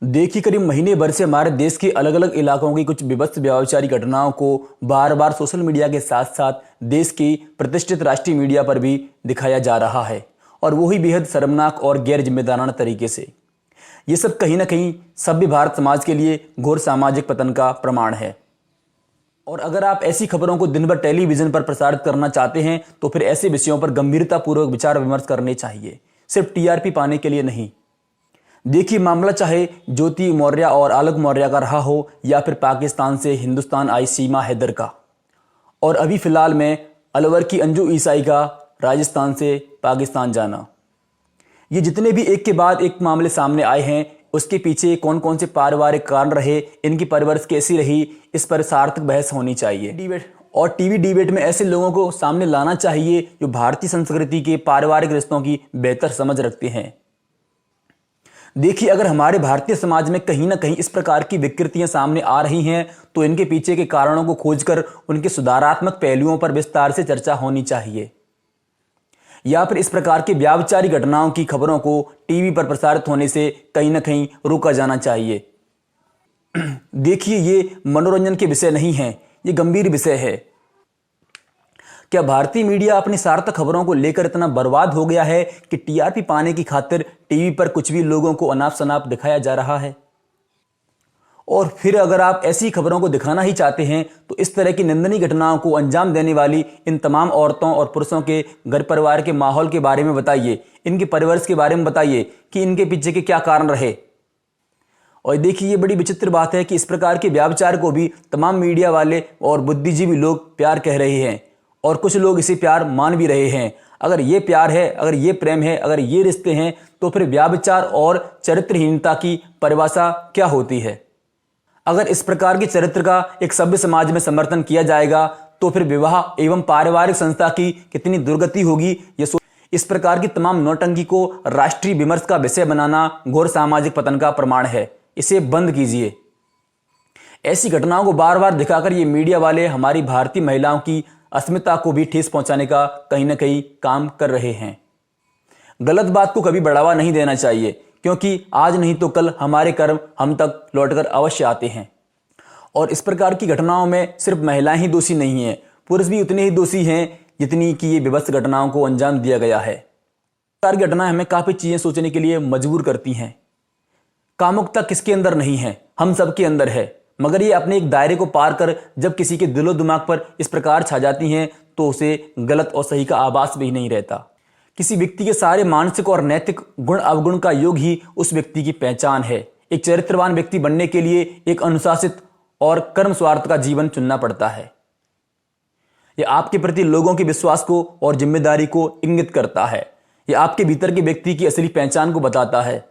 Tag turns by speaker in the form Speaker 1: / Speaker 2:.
Speaker 1: देखिए, करीब महीने भर से हमारे देश के अलग अलग इलाकों की कुछ विभत्स व्यावचारिक घटनाओं को बार बार सोशल मीडिया के साथ साथ देश की प्रतिष्ठित राष्ट्रीय मीडिया पर भी दिखाया जा रहा है, और वो ही बेहद शर्मनाक और गैर जिम्मेदाराना तरीके से। ये सब कहीं ना कहीं सभ्य भारत समाज के लिए घोर सामाजिक पतन का प्रमाण है। और अगर आप ऐसी खबरों को दिन भर टेलीविजन पर प्रसारित करना चाहते हैं तो फिर ऐसे विषयों पर गंभीरतापूर्वक विचार विमर्श करने चाहिए, सिर्फ टीआरपी पाने के लिए नहीं। देखिए, मामला चाहे ज्योति मौर्य और आलोक मौर्य का रहा हो या फिर पाकिस्तान से हिंदुस्तान आई सीमा हैदर का, और अभी फिलहाल में अलवर की अंजू ईसाई का राजस्थान से पाकिस्तान जाना, ये जितने भी एक के बाद एक मामले सामने आए हैं, उसके पीछे कौन कौन से पारिवारिक कारण रहे, इनकी परवरिश कैसी रही, इस पर सार्थक बहस होनी चाहिए। डिबेट और टीवी डिबेट में ऐसे लोगों को सामने लाना चाहिए जो भारतीय संस्कृति के पारिवारिक रिश्तों की बेहतर समझ रखते हैं। देखिए, अगर हमारे भारतीय समाज में कहीं ना कहीं इस प्रकार की विकृतियां सामने आ रही हैं तो इनके पीछे के कारणों को खोजकर उनके सुधारात्मक पहलुओं पर विस्तार से चर्चा होनी चाहिए, या फिर इस प्रकार की व्यावचारिक घटनाओं की खबरों को टीवी पर प्रसारित होने से कहीं ना कहीं रोका जाना चाहिए। देखिए, ये मनोरंजन के विषय नहीं है, ये गंभीर विषय है। क्या भारतीय मीडिया अपनी सार्थक खबरों को लेकर इतना बर्बाद हो गया है कि टीआरपी पाने की खातिर टीवी पर कुछ भी लोगों को अनाप शनाप दिखाया जा रहा है? और फिर अगर आप ऐसी खबरों को दिखाना ही चाहते हैं तो इस तरह की निंदनीय घटनाओं को अंजाम देने वाली इन तमाम औरतों और पुरुषों के घर परिवार के माहौल के बारे में बताइए, इनकी परवरिश के बारे में बताइए कि इनके पीछे के क्या कारण रहे। और देखिए, ये बड़ी विचित्र बात है कि इस प्रकार के व्याभिचार को भी तमाम मीडिया वाले और बुद्धिजीवी लोग प्यार कह रहे हैं, और कुछ लोग इसे प्यार मान भी रहे हैं। अगर ये प्यार है, अगर ये प्रेम है, अगर ये रिश्ते हैं, तो फिर व्याभिचार और चरित्रहीनता की परिभाषा क्या होती है? अगर इस प्रकार के चरित्र का एक सभ्य समाज में समर्थन किया जाएगा तो फिर विवाह एवं पारिवारिक संस्था की कितनी दुर्गति होगी। इस प्रकार की तमाम नौटंकी को राष्ट्रीय विमर्श का विषय बनाना घोर सामाजिक पतन का प्रमाण है। इसे बंद कीजिए। ऐसी घटनाओं को बार बार दिखाकर ये मीडिया वाले हमारी भारतीय महिलाओं की अस्मिता को भी ठेस पहुंचाने का कहीं ना कहीं काम कर रहे हैं। गलत बात को कभी बढ़ावा नहीं देना चाहिए, क्योंकि आज नहीं तो कल हमारे कर्म हम तक लौटकर अवश्य आते हैं। और इस प्रकार की घटनाओं में सिर्फ महिलाएं ही दोषी नहीं हैं, पुरुष भी उतने ही दोषी हैं जितनी कि ये विभत्स घटनाओं को अंजाम दिया गया है। प्रकार की घटनाएं हमें काफी चीजें सोचने के लिए मजबूर करती हैं। कामुकता किसके अंदर नहीं है? हम सबके अंदर है, मगर ये अपने एक दायरे को पार कर जब किसी के दिलो दिमाग पर इस प्रकार छा जाती हैं तो उसे गलत और सही का आभास भी नहीं रहता। किसी व्यक्ति के सारे मानसिक और नैतिक गुण अवगुण का योग ही उस व्यक्ति की पहचान है। एक चरित्रवान व्यक्ति बनने के लिए एक अनुशासित और कर्म स्वार्थ का जीवन चुनना पड़ता है। यह आपके प्रति लोगों के विश्वास को और जिम्मेदारी को इंगित करता है। यह आपके भीतर के व्यक्ति की असली पहचान को बताता है।